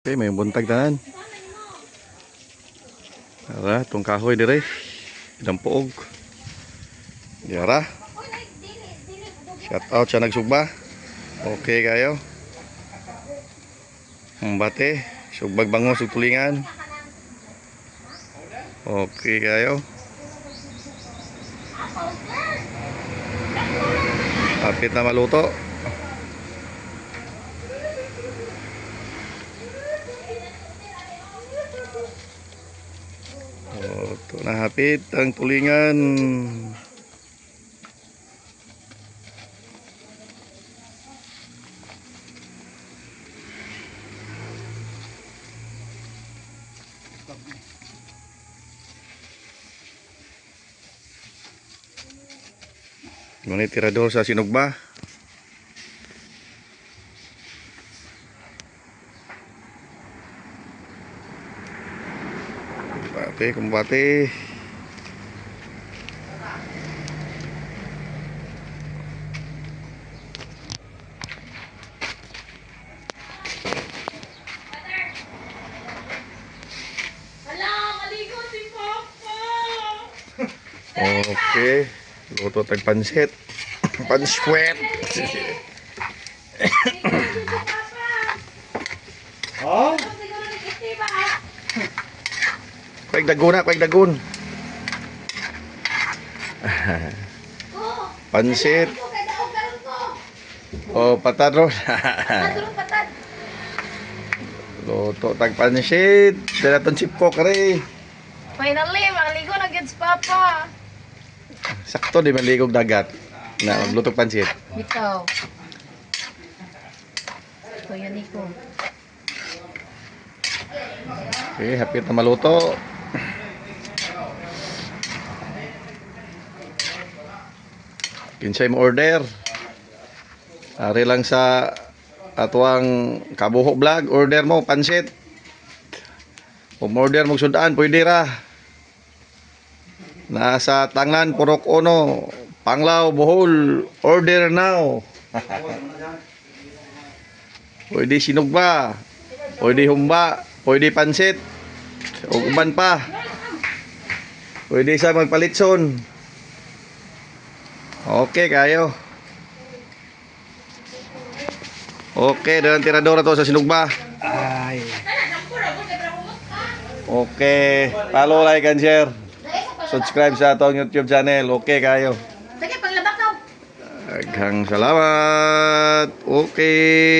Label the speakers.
Speaker 1: Okay, may buntag tanan. Ara, tong kahoy dire. Idang puog. Diara. Shout out sa nagsugba. Okay kayo. Bate, sugbag bangos ug tulingan. Okay kayo. Kapit na maluto. Ito na hapit ang tulingan. Mga tirador sa sinugba. Kumbate. Okay, luto tag pansit. Panswet. Oh? Kuig dagun. Pansit. Oh, patad ron. Luto tag pansit. Dalaton sipko kare.
Speaker 2: Finally, maligo na gets papa.
Speaker 1: Sakto di maligog dagat. Na magluto pansit.
Speaker 2: Bitaw. Kuya Nico.
Speaker 1: Okay, hapit na maluto. Kinsay mo order. Ari lang sa atuang Kabuho Vlog, order mo pansit. Kung order mo sudan, pwede ra. Nasa Tangan, Purok Uno, Panglao, Bohol, order now. Pwede sinugba, pwede humba, pwede pansit, o uban pa. Pwede sa magpalitson. Okay kayo. Okay, dalang tiradora to sa sinugba. Ay. Okay, follow, like, and share. Subscribe sa atong YouTube channel. Okay kayo.
Speaker 2: Sige, paglabak daw.
Speaker 1: Daghang salamat. Okay.